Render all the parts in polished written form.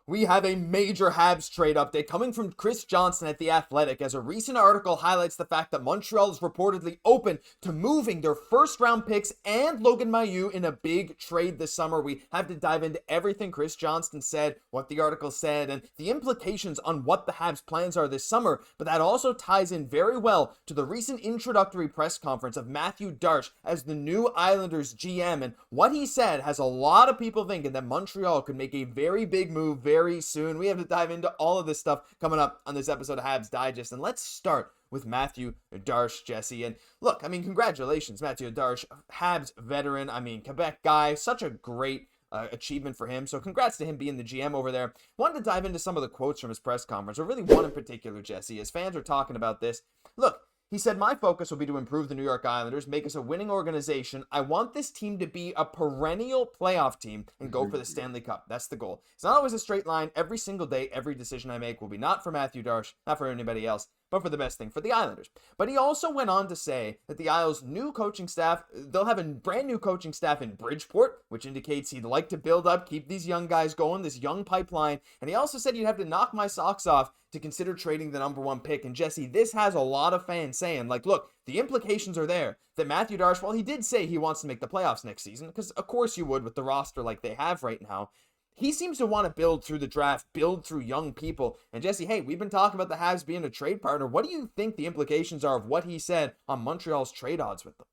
we have a major Habs trade update coming from Chris Johnston at The Athletic, as a recent article highlights the fact that Montreal is reportedly open to moving their first round picks and Logan Mailloux in a big trade this summer. We have to dive into everything Chris Johnston said, what the article said, and the implications on what the Habs plans are this summer, but that also ties in very well to the recent introductory press conference of Matthew Dach as the new Islanders GM, and what he said has a lot of people thinking that Montreal could make a very big move very soon. We have to dive into all of this stuff coming up on this episode of Habs Digest, and let's start with Matthew Dach, Jesse. And look, I mean, congratulations, Matthew Dach, Habs veteran. I mean, Quebec guy, such a great achievement for him. So congrats to him being the GM over there. Wanted to dive into some of the quotes from his press conference, or really one in particular, Jesse, as fans are talking about this. Look, he said, "My focus will be to improve the New York Islanders, make us a winning organization. I want this team to be a perennial playoff team and go for the Stanley Cup. That's the goal. It's not always a straight line. Every single day, every decision I make will be not for Matthew Dach, not for anybody else, but for the best thing for the Islanders." But he also went on to say that the Isles' new coaching staff, they'll have a brand new coaching staff in Bridgeport, which indicates he'd like to build up, keep these young guys going, this young pipeline. And he also said, "You'd have to knock my socks off to consider trading the number one pick." And Jesse, this has a lot of fans saying, like, look, the implications are there that Matthew Dach, well, he did say he wants to make the playoffs next season, because of course you would with the roster like they have right now. He seems to want to build through the draft, build through young people. And Jesse, hey, we've been talking about the Habs being a trade partner. What do you think the implications are of what he said on Montreal's trade odds with them?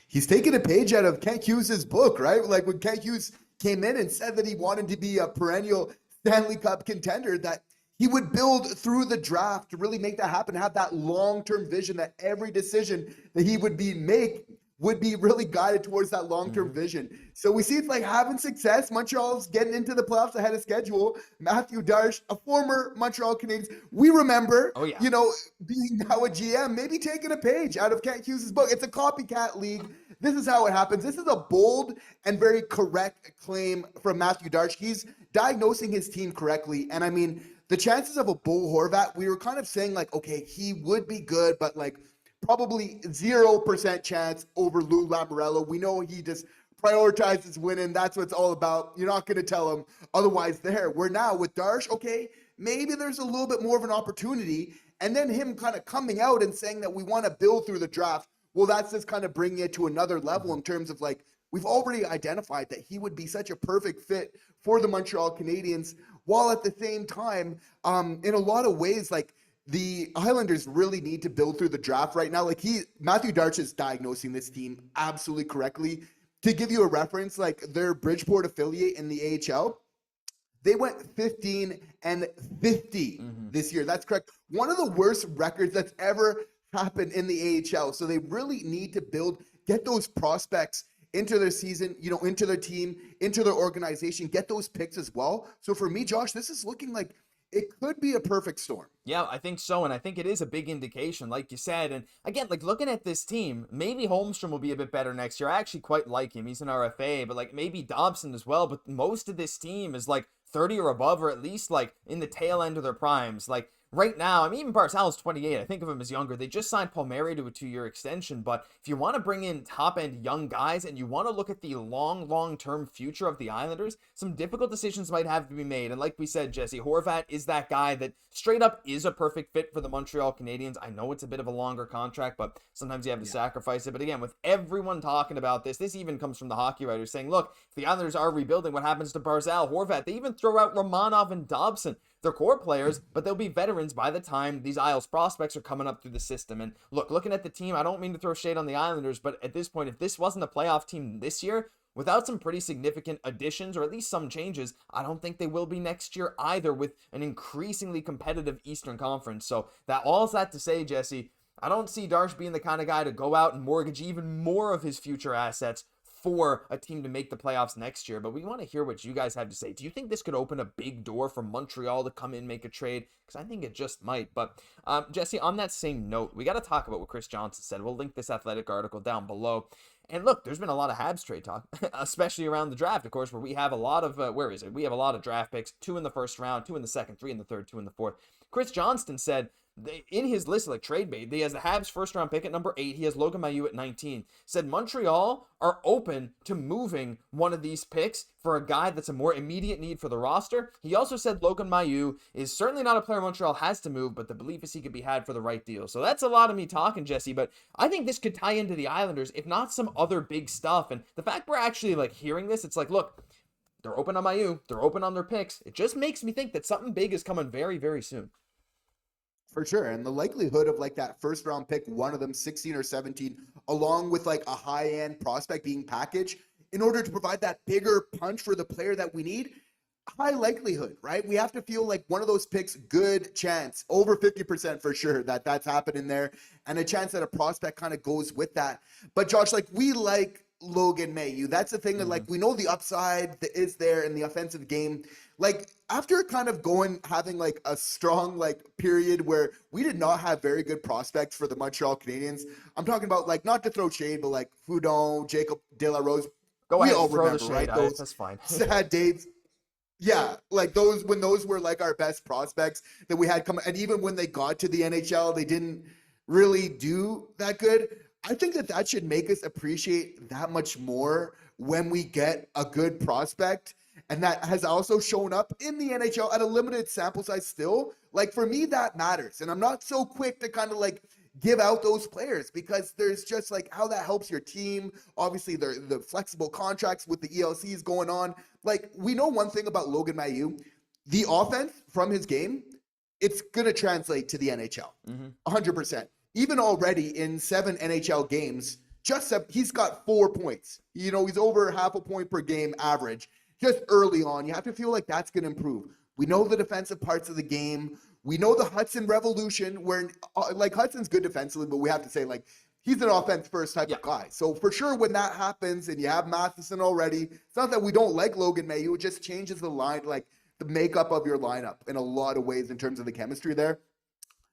He's taking a page out of Kent Hughes' book, right? Like when Kent Hughes came in and said that he wanted to be a perennial Stanley Cup contender, that he would build through the draft to really make that happen, have that long-term vision, that every decision that he would be really guided towards that long-term vision. So we see it's like having success. Montreal's getting into the playoffs ahead of schedule. Matthew Dach, a former Montreal Canadiens, we remember, being now a GM, maybe taking a page out of Kent Hughes' book. It's a copycat league. This is how it happens. This is a bold and very correct claim from Matthew Dach. He's diagnosing his team correctly. And I mean, the chances of a Bo Horvat, we were kind of saying like, okay, he would be good, but like, probably 0% chance over Lou Lamoriello. We know he just prioritizes winning. That's what it's all about. You're not going to tell him otherwise there. We're now with Dach, okay, maybe there's a little bit more of an opportunity. And then him kind of coming out and saying that we want to build through the draft. Well, that's just kind of bringing it to another level in terms of like, we've already identified that he would be such a perfect fit for the Montreal Canadiens, while at the same time, in a lot of ways, like, the Islanders really need to build through the draft right now. Like Matthew Dach is diagnosing this team absolutely correctly. To give you a reference, like their Bridgeport affiliate in the AHL, they went 15-50 this year. That's correct. One of the worst records that's ever happened in the AHL. So they really need to get those prospects into their season, into their team, into their organization, get those picks as well. So for me, Josh, this is looking like it could be a perfect storm. Yeah, I think so, and I think it is a big indication, like you said. And again, like looking at this team, maybe Holmstrom will be a bit better next year. I actually quite like him. He's an RFA, but like maybe Dobson as well. But most of this team is like 30 or above, or at least like in the tail end of their primes. Like right now, I mean, even Barzal's 28. I think of him as younger. They just signed Palmieri to a 2-year extension. But if you want to bring in top-end young guys and you want to look at the long-term future of the Islanders, some difficult decisions might have to be made. And like we said, Jesse, Horvat is that guy that straight up is a perfect fit for the Montreal Canadiens. I know it's a bit of a longer contract, but sometimes you have to sacrifice it. But again, with everyone talking about this even comes from the hockey writers saying, look, if the Islanders are rebuilding, what happens to Barzal, Horvat? They even throw out Romanov and Dobson. They're core players, but they'll be veterans by the time these Isles prospects are coming up through the system. And look, looking at the team, I don't mean to throw shade on the Islanders, but at this point, if this wasn't a playoff team this year, without some pretty significant additions, or at least some changes, I don't think they will be next year either, with an increasingly competitive Eastern Conference. So all's that to say, Jesse, I don't see Dach being the kind of guy to go out and mortgage even more of his future assets for a team to make the playoffs next year. But we want to hear what you guys have to say. Do you think this could open a big door for Montreal to come in and make a trade? Because I think it just might. But Jesse, on that same note, we got to talk about what Chris Johnston said. We'll link this Athletic article down below. And look, there's been a lot of Habs trade talk, especially around the draft, of course, where we have a lot of, we have a lot of draft picks, 2 in the first round, 2 in the second, 3 in the third, 2 in the fourth. Chris Johnston said, in his list, like trade bait, he has the Habs first round pick at number 8. He has Logan Mailloux at 19. Said Montreal are open to moving one of these picks for a guy that's a more immediate need for the roster. He also said Logan Mailloux is certainly not a player Montreal has to move, but the belief is he could be had for the right deal. So that's a lot of me talking, Jesse, but I think this could tie into the Islanders, if not some other big stuff. And the fact we're actually like hearing this, it's like, look, they're open on Mailloux, they're open on their picks. It just makes me think that something big is coming very, very soon. For sure. And the likelihood of like that first round pick, one of them 16 or 17, along with like a high end prospect being packaged in order to provide that bigger punch for the player that we need, high likelihood, right? We have to feel like one of those picks, good chance, over 50% for sure that that's happening there, and a chance that a prospect kind of goes with that. But Josh, like we like Logan Mailloux. That's the thing that like we know the upside that is there in the offensive game. Like after kind of having like a strong like period where we did not have very good prospects for the Montreal Canadiens. I'm talking about like, not to throw shade, but like Hudon, Jacob De La Rose. Go we ahead, all throw remember, the shade. right? Those That's fine. sad days. Yeah, like when those were like our best prospects that we had come, and even when they got to the NHL, they didn't really do that good. I think that should make us appreciate that much more when we get a good prospect. And that has also shown up in the NHL at a limited sample size still. Like for me, that matters. And I'm not so quick to kind of like give out those players because there's just like how that helps your team. Obviously, the flexible contracts with the ELCs going on. Like we know one thing about Logan Mailloux, the offense from his game, it's going to translate to the NHL. 100%. Even already in 7 NHL games, he's got 4 points. You know, he's over half a point per game average. Just early on, you have to feel like that's going to improve. We know the defensive parts of the game. We know the Hutson revolution, where like Hudson's good defensively, but we have to say like he's an offense first type of guy. So for sure, when that happens and you have Matheson already, it's not that we don't like Logan Mailloux. It just changes the line, like the makeup of your lineup in a lot of ways in terms of the chemistry there.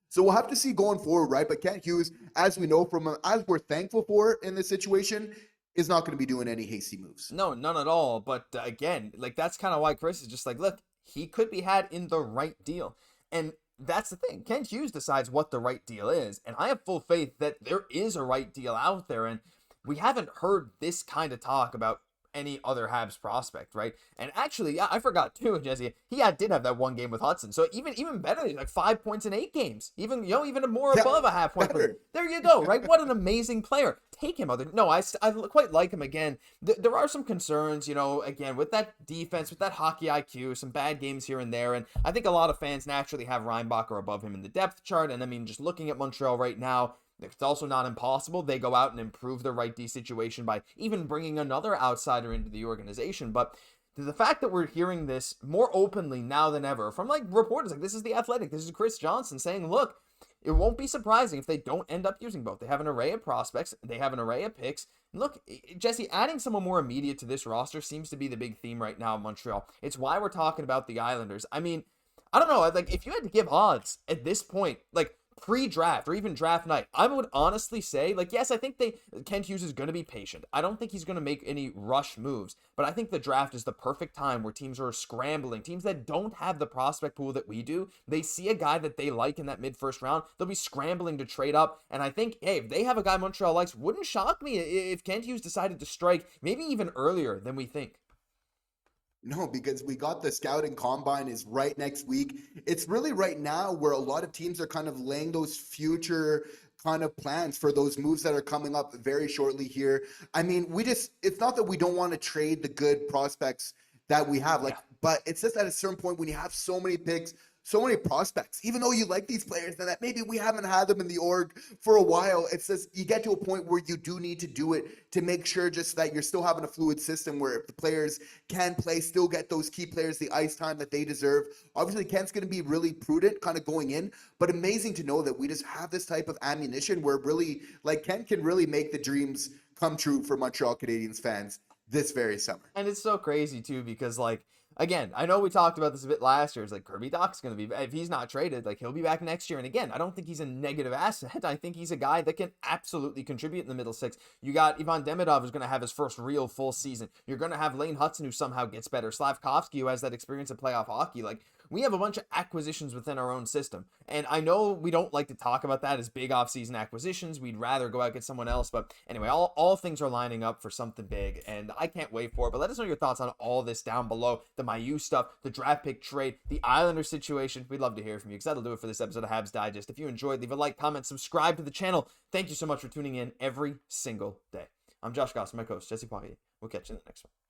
So we'll have to see going forward, right? But Kent Hughes, as we know from him, as we're thankful for in this situation, is not going to be doing any hasty moves. No, none at all. But again, like that's kind of why Chris is just like, look, he could be had in the right deal. And that's the thing. Kent Hughes decides what the right deal is. And I have full faith that there is a right deal out there. And we haven't heard this kind of talk about any other Habs prospect, right? And actually, yeah, I forgot too, Jesse. He did have that one game with Hutson, so even better, like 5 points in 8 games, even more above a half point. There you go, right? What an amazing player. Take him. I quite like him again. There are some concerns, again with that defense, with that hockey IQ, some bad games here and there, and I think a lot of fans naturally have Reinbacher above him in the depth chart. And I mean, just looking at Montreal right now, it's also not impossible. They go out and improve their right D situation by even bringing another outsider into the organization. But the fact that we're hearing this more openly now than ever from like reporters, like this is The Athletic, this is Chris Johnston saying, look, it won't be surprising if they don't end up using both. They have an array of prospects. They have an array of picks. Look, Jesse, adding someone more immediate to this roster seems to be the big theme right now in Montreal. It's why we're talking about the Islanders. I mean, I don't know. Like, if you had to give odds at this point, like, pre-draft or even draft night, I would honestly say, like, yes, I think Kent Hughes is going to be patient. I don't think he's going to make any rush moves, but I think the draft is the perfect time where teams are scrambling. Teams that don't have the prospect pool that we do, they see a guy that they like in that mid-first round, they'll be scrambling to trade up. And I think, hey, if they have a guy Montreal likes, wouldn't shock me if Kent Hughes decided to strike maybe even earlier than we think. No, because we got the scouting combine is right next week. It's really right now where a lot of teams are kind of laying those future kind of plans for those moves that are coming up very shortly here. I mean, it's not that we don't want to trade the good prospects that we have, but it's just at a certain point when you have so many picks, so many prospects, even though you like these players, that maybe we haven't had them in the org for a while. It's just you get to a point where you do need to do it to make sure just that you're still having a fluid system where if the players can play, still get those key players the ice time that they deserve. Obviously, Kent's going to be really prudent kind of going in, but amazing to know that we just have this type of ammunition where really, like, Kent can really make the dreams come true for Montreal Canadiens fans this very summer. And it's so crazy too, because like, again, I know we talked about this a bit last year. It's like Kirby Dach's going to be, if he's not traded, like he'll be back next year. And again, I don't think he's a negative asset. I think he's a guy that can absolutely contribute in the middle six. You got Ivan Demidov, who's going to have his first real full season. You're going to have Lane Hutson, who somehow gets better. Slafkovsky, who has that experience of playoff hockey. Like, we have a bunch of acquisitions within our own system. And I know we don't like to talk about that as big offseason acquisitions. We'd rather go out and get someone else. But anyway, all things are lining up for something big. And I can't wait for it. But let us know your thoughts on all this down below. The Mailloux stuff, the draft pick trade, the Islander situation. We'd love to hear from you, because that'll do it for this episode of Habs Digest. If you enjoyed, leave a like, comment, subscribe to the channel. Thank you so much for tuning in every single day. I'm Josh Gosse, my co-host, Jesse Poirier. We'll catch you in the next one.